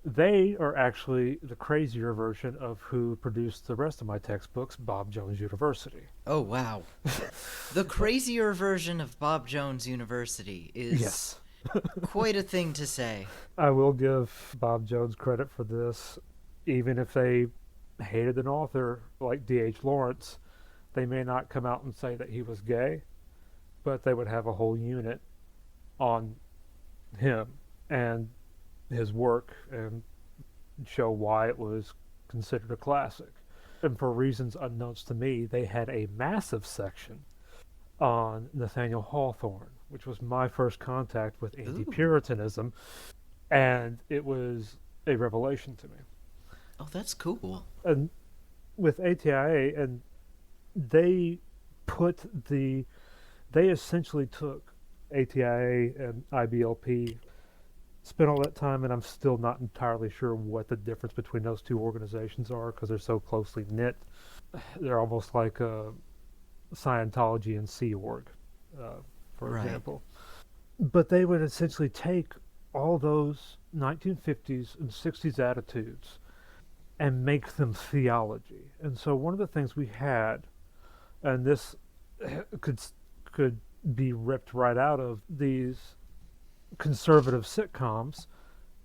they are actually the crazier version of who produced the rest of my textbooks, Bob Jones University. Oh, wow. The crazier version of Bob Jones University is Yes. quite a thing to say. I will give Bob Jones credit for this. Even if they hated an author like D.H. Lawrence, they may not come out and say that he was gay, but they would have a whole unit on him and his work and show why it was considered a classic. And for reasons unknowns to me, they had a massive section on Nathaniel Hawthorne, which was my first contact with anti-Puritanism, and it was a revelation to me. Oh, that's cool. And with ATIA, and they essentially took ATIA and IBLP, spent all that time, and I'm still not entirely sure what the difference between those two organizations are because they're so closely knit. They're almost like Scientology and Sea Org, for example. But they would essentially take all those 1950s and 60s attitudes and make them theology. And so one of the things we had, and this could be ripped right out of these conservative sitcoms,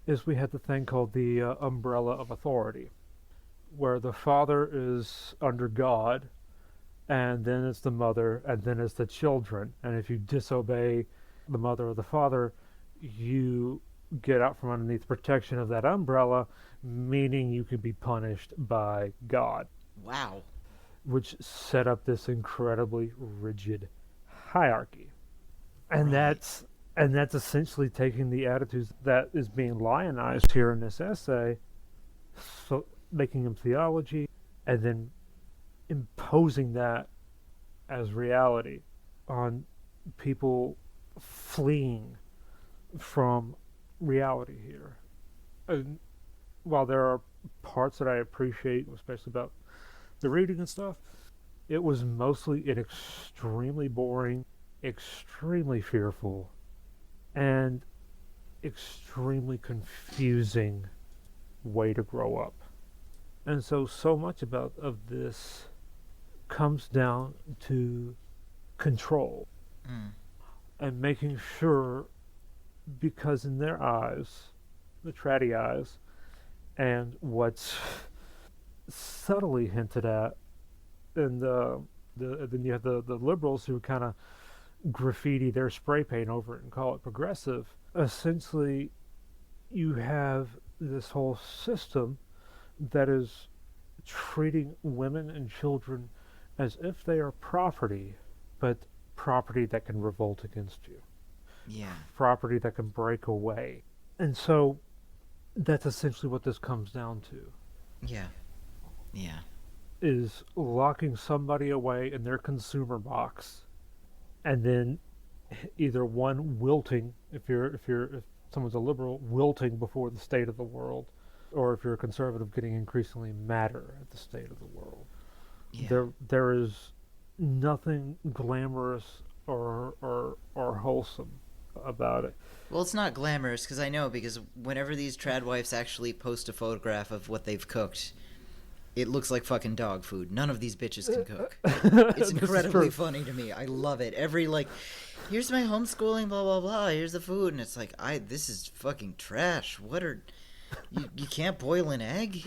is we had the thing called the umbrella of authority, where the father is under God, and then it's the mother, and then it's the children. And if you disobey the mother or the father, you get out from underneath the protection of that umbrella, meaning you could be punished by God. Wow. Which set up this incredibly rigid hierarchy. And that's essentially taking the attitudes that is being lionized here in this essay, so making them theology, and then imposing that as reality on people fleeing from reality here. And while there are parts that I appreciate, especially about the reading and stuff, It was mostly an extremely boring, extremely fearful, and extremely confusing way to grow up. And so much about of this comes down to control Mm. and making sure, because in their eyes, the tratty eyes, and what's subtly hinted at, and then you have the liberals who kind of graffiti their spray paint over it and call it progressive. Essentially, you have this whole system that is treating women and children as if they are property, but property that can revolt against you, Yeah. property that can break away. And so that's essentially what this comes down to, Yeah. Yeah. is locking somebody away in their consumer box, and then either one wilting, if someone's a liberal, wilting before the state of the world, or if you're a conservative, getting increasingly madder at the state of the world. Yeah. There is nothing glamorous or wholesome about it. Well, it's not glamorous because I know, because whenever these trad wives actually post a photograph of what they've cooked, it looks like fucking dog food. None of these bitches can cook. It's incredibly funny to me. I love it. Every, like, here's my homeschooling, blah blah blah. Here's the food, and it's like, this is fucking trash. What are you can't boil an egg?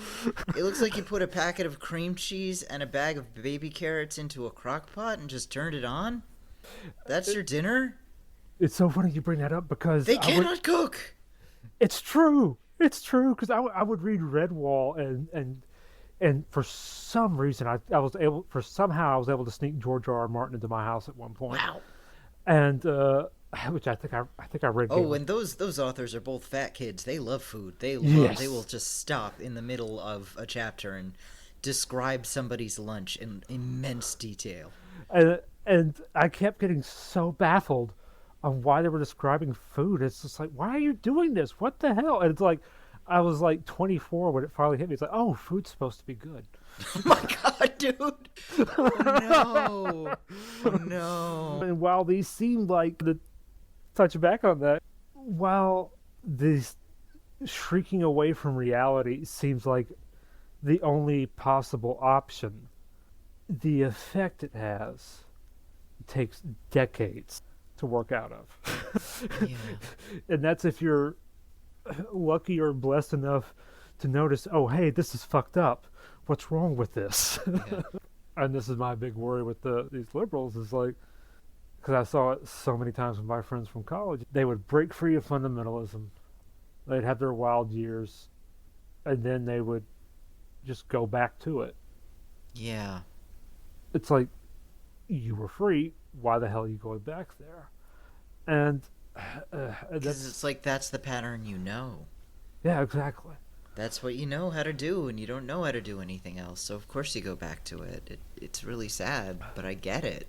It looks like you put a packet of cream cheese and a bag of baby carrots into a crock pot and just turned it on. That's your dinner? It's so funny you bring that up because They cannot cook. It's true. It's true because I would read Redwall and for some reason I was able to sneak George R. R. Martin into my house at one point. Wow. And which I think I read. Oh, and those authors are both fat kids. They love food. They will just stop in the middle of a chapter and describe somebody's lunch in immense detail. And I kept getting so baffled on why they were describing food. It's just like, why are you doing this? What the hell? And it's like, I was like 24 when it finally hit me. It's like, oh, food's supposed to be good. Oh my god, dude! Oh no! Oh no! And while these seemed like, to touch back on that, while this shrieking away from reality seems like the only possible option, the effect it has takes decades to work out of. Yeah. And that's if you're lucky or blessed enough to notice, oh, hey, this is fucked up. What's wrong with this? Yeah. And this is my big worry with these liberals is like, because I saw it so many times with my friends from college, they would break free of fundamentalism. They'd have their wild years, and then they would just go back to it. Yeah. It's like, you were free, why the hell are you going back there? And Because it's like that's the pattern you know. Yeah, exactly. That's what you know how to do, and you don't know how to do anything else. So of course you go back to it. It's really sad, but I get it.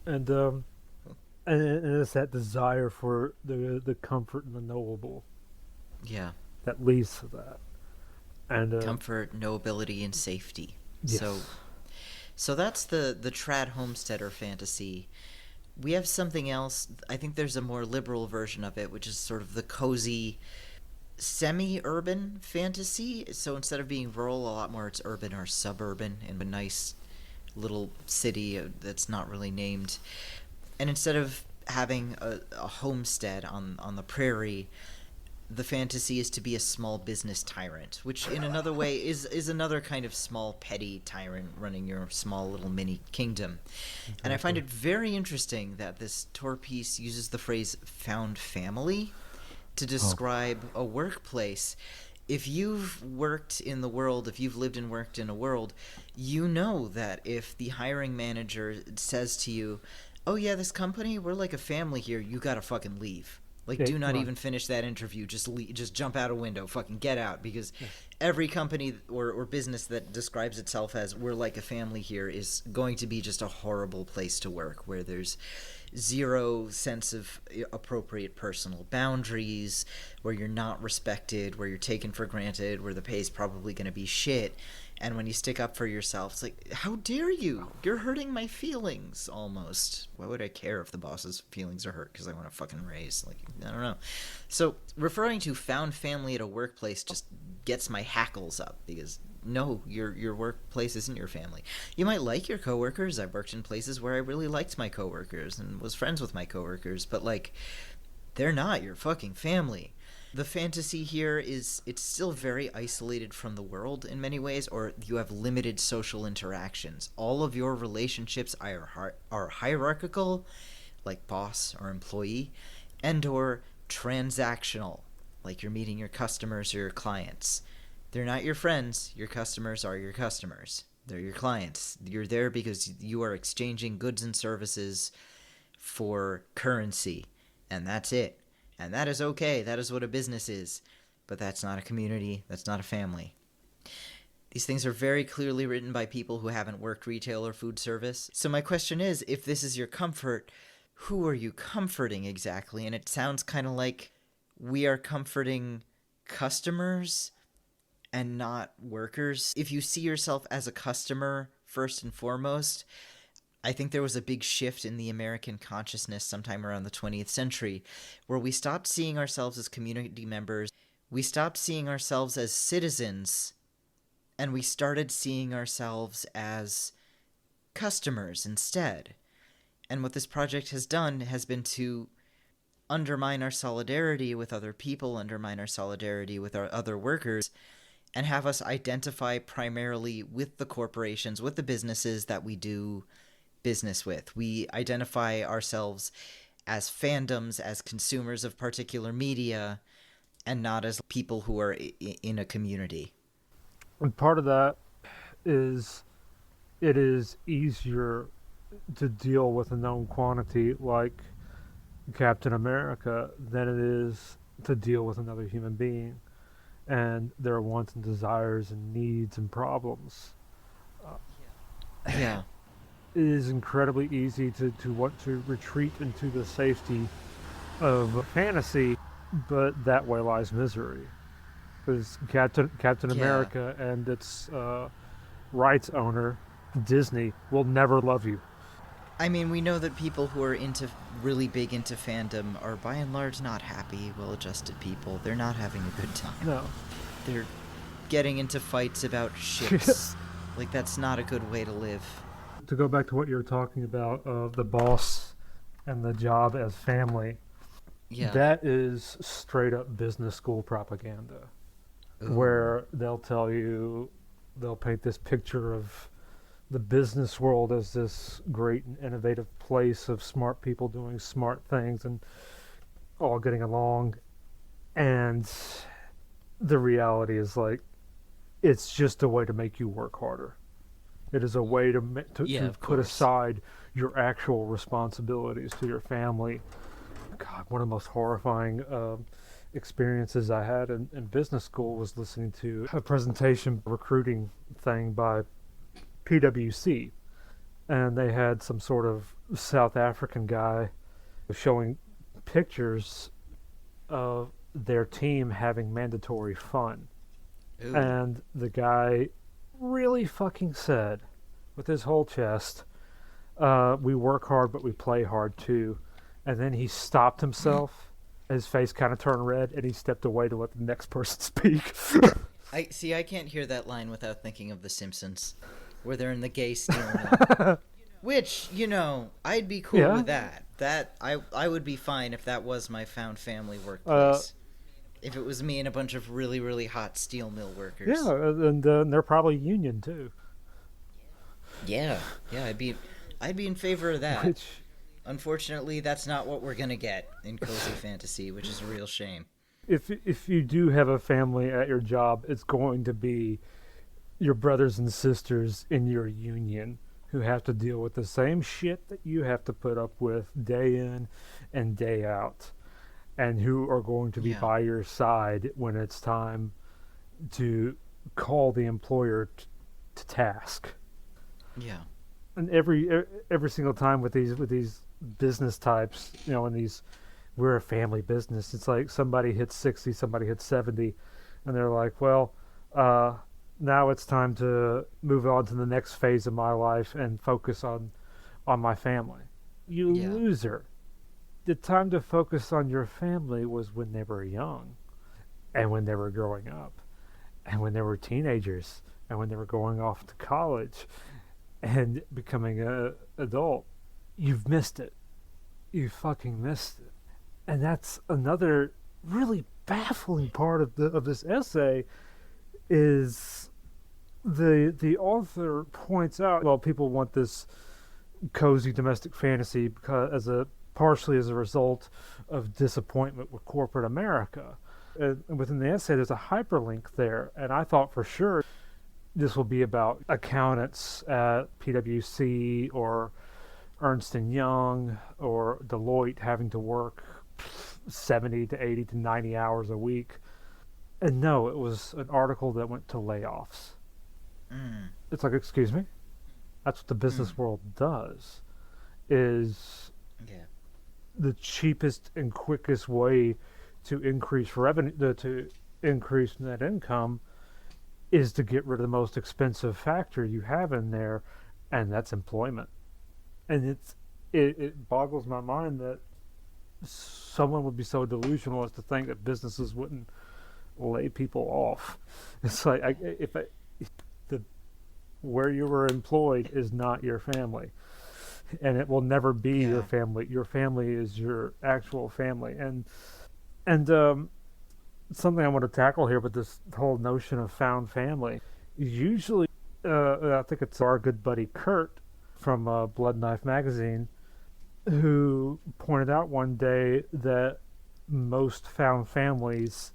And it's that desire for the comfort and the knowable. Yeah. That leads to that. And comfort, knowability, and safety. Yes. So that's the trad homesteader fantasy. We have something else. I think there's a more liberal version of it, which is sort of the cozy, semi-urban fantasy. So instead of being rural, a lot more it's urban or suburban in a nice little city that's not really named. And instead of having a homestead on the prairie, the fantasy is to be a small business tyrant, which in another way is another kind of small petty tyrant running your small little mini kingdom. Exactly. And I find it very interesting that this tour piece uses the phrase found family to describe a workplace. If you've worked in the world, if you've lived and worked in a world, you know that if the hiring manager says to you, oh yeah, this company, we're like a family here, you gotta fucking leave. Like, do not even finish that interview. Just just jump out a window. Fucking get out. Because every company or business that describes itself as we're like a family here is going to be just a horrible place to work, where there's zero sense of appropriate personal boundaries, where you're not respected, where you're taken for granted, where the pay is probably going to be shit. And when you stick up for yourself, it's like, how dare you? You're hurting my feelings, almost. Why would I care if the boss's feelings are hurt? Because I want to fucking raise. Like, I don't know. So, referring to found family at a workplace just gets my hackles up, because no, your workplace isn't your family. You might like your coworkers. I've worked in places where I really liked my coworkers and was friends with my coworkers, but, like, they're not your fucking family. The fantasy here is it's still very isolated from the world in many ways, or you have limited social interactions. All of your relationships are hierarchical, like boss or employee, and or transactional, like you're meeting your customers or your clients. They're not your friends. Your customers are your customers. They're your clients. You're there because you are exchanging goods and services for currency, and that's it. And that is okay. That is what a business is. But that's not a community. That's not a family. These things are very clearly written by people who haven't worked retail or food service. So my question is, if this is your comfort, who are you comforting exactly? And it sounds kind of like we are comforting customers and not workers. If you see yourself as a customer first and foremost, I think there was a big shift in the American consciousness sometime around the 20th century where we stopped seeing ourselves as community members. We stopped seeing ourselves as citizens, and we started seeing ourselves as customers instead. And what this project has done has been to undermine our solidarity with other people, undermine our solidarity with our other workers, and have us identify primarily with the corporations, with the businesses that we do business with. We identify ourselves as fandoms, as consumers of particular media, and not as people who are in a community. And part of that is it is easier to deal with a known quantity like Captain America than it is to deal with another human being and their wants and desires and needs and problems. Yeah. It is incredibly easy to want to retreat into the safety of fantasy, but that way lies misery. Because Captain America and its rights owner, Disney, will never love you. I mean, we know that people who are really big into fandom are by and large not happy, well-adjusted people. They're not having a good time. No. They're getting into fights about ships. Like, that's not a good way to live. To go back to what you were talking about, the boss and the job as family, that is straight up business school propaganda. Ooh. Where they'll paint this picture of the business world as this great and innovative place of smart people doing smart things and all getting along. And the reality is, like, it's just a way to make you work harder. It is a way to put aside your actual responsibilities to your family. God, one of the most horrifying experiences I had in business school was listening to a presentation recruiting thing by PwC. And they had some sort of South African guy showing pictures of their team having mandatory fun. Ooh. And the guy really fucking said, with his whole chest, we work hard, but we play hard too. And then he stopped himself. His face kind of turned red, and he stepped away to let the next person speak. I can't hear that line without thinking of The Simpsons, where they're in the gay steel mill. Which, I'd be cool with that. That I would be fine if that was my found family workplace. If it was me and a bunch of really, really hot steel mill workers. Yeah, and they're probably union too. Yeah, I'd be in favor of that. Which, unfortunately, that's not what we're gonna get in cozy fantasy, which is a real shame. If you do have a family at your job, it's going to be your brothers and sisters in your union who have to deal with the same shit that you have to put up with day in and day out, and who are going to be by your side when it's time to call the employer to task. Yeah. And every single time with these business types, and these, we're a family business, it's like somebody hits 60, somebody hits 70, and they're like, well, Now it's time to move on to the next phase of my life and focus on my family. You Yeah. loser. The time to focus on your family was when they were young and when they were growing up and when they were teenagers and when they were going off to college and becoming a adult. You've missed it. You fucking missed it. And that's another really baffling part of this essay is the author points out, well, people want this cozy domestic fantasy because partially as a result of disappointment with corporate America. And within the essay, there's a hyperlink there, and I thought for sure this will be about accountants at PwC or Ernst and Young or Deloitte having to work 70 to 80 to 90 hours a week. And no, it was an article that went to layoffs. Mm. It's like, excuse me? That's what the Mm. business world does. Is Yeah. the cheapest and quickest way to increase revenue, to increase net income, is to get rid of the most expensive factor you have in there, and that's employment. And it boggles my mind that someone would be so delusional as to think that businesses wouldn't lay people off. It's like the where you were employed is not your family, and it will never be your Yeah. family. Your family is your actual family, and something I want to tackle here with this whole notion of found family. Usually, I think it's our good buddy Kurt from Blood Knife magazine who pointed out one day that most found families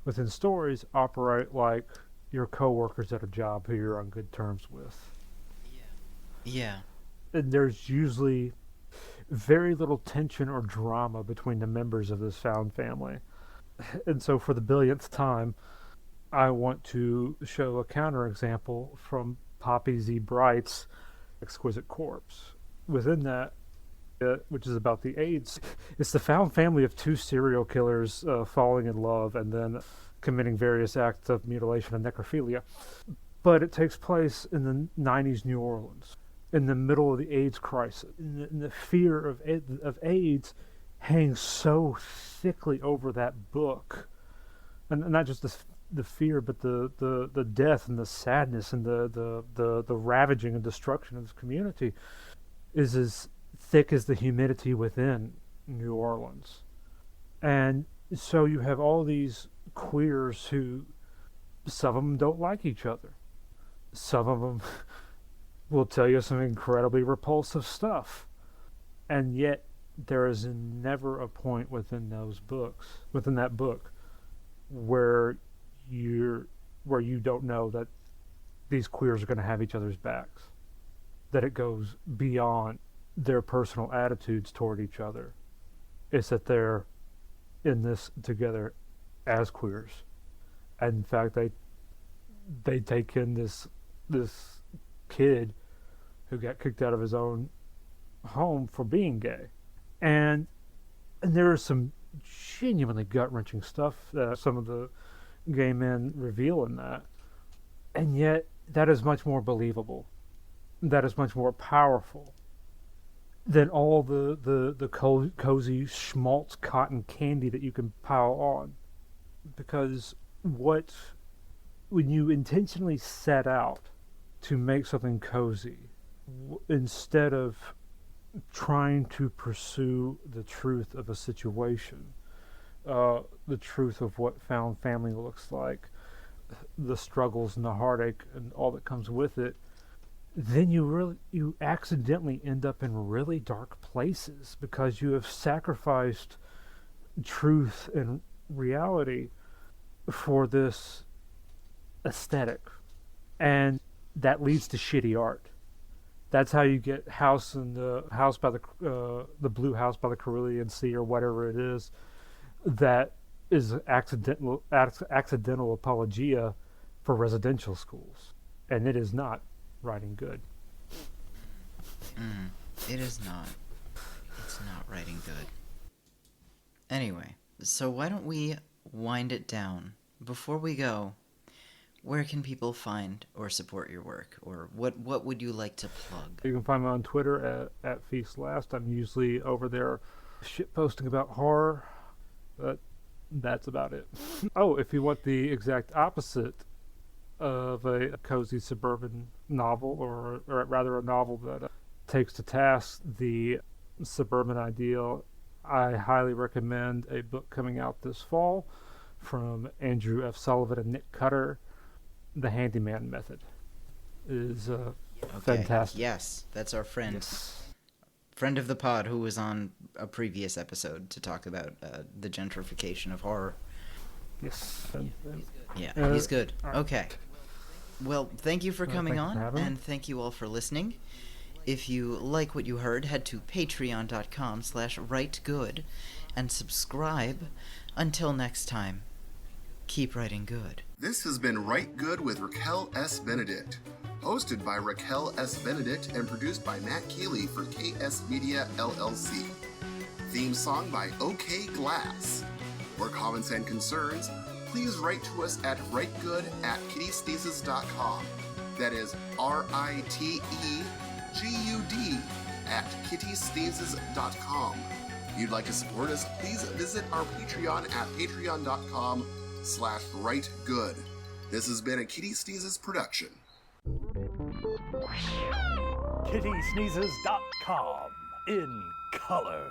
within stories operate like your coworkers at a job who you're on good terms with. Yeah. And there's usually very little tension or drama between the members of this found family. And so, for the billionth time, I want to show a counterexample from Poppy Z. Bright's Exquisite Corpse. Within that, which is about the AIDS, it's the found family of two serial killers falling in love and then committing various acts of mutilation and necrophilia. But it takes place in the 90s New Orleans, in the middle of the AIDS crisis. And the fear of AIDS hangs so thickly over that book. And not just the fear, but the death and the sadness and the ravaging and destruction of this community is as thick as the humidity within New Orleans. And so you have all these queers who, some of them don't like each other. Some of them will tell you some incredibly repulsive stuff. And yet there is never a point within that book, where you don't know that these queers are going to have each other's backs. That it goes beyond their personal attitudes toward each other. It's that they're in this together as queers. And in fact, they take in this kid who got kicked out of his own home for being gay. And there is some genuinely gut-wrenching stuff that some of the gay men reveal in that. And yet, that is much more believable. That is much more powerful than all the cozy schmaltz cotton candy that you can pile on. Because when you intentionally set out to make something cozy, instead of trying to pursue the truth of a situation, the truth of what found family looks like, the struggles and the heartache and all that comes with it, then you accidentally end up in really dark places because you have sacrificed truth and reality for this aesthetic, and that leads to shitty art. That's how you get House and the House by the Blue House by the Carillion Sea or whatever it is. That is accidental apologia for residential schools, and it is not writing good. Mm. It is not. It's not writing good. Anyway, so why don't we wind it down? Before we go, where can people find or support your work? Or what would you like to plug? You can find me on Twitter at Feast Last. I'm usually over there shit posting about horror, but that's about it. Oh, if you want the exact opposite of a cozy suburban novel, or rather a novel that takes to task the suburban ideal, I highly recommend a book coming out this fall from Andrew F. Sullivan and Nick Cutter. The Handyman Method is fantastic. Yes, that's our friend. Yes. Friend of the pod who was on a previous episode to talk about the gentrification of horror. Yes. Yeah, he's good. Right. Okay. Well, thank you for coming on, and me. thank you all for listening. If you like what you heard, head to patreon.com/Rite Gud and subscribe. Until next time, keep writing good. This has been Rite Gud with Raquel S. Benedict. Hosted by Raquel S. Benedict and produced by Matt Keeley for KS Media LLC. Theme song by OK Glass. For comments and concerns, please write to us at ritegud@kittysneezes.com. That is RITEGUD @kittysneezes.com. If you'd like to support us, please visit our Patreon at patreon.com/ritegud. This has been a Kitty Sneezes production. kittysneezes.com in color.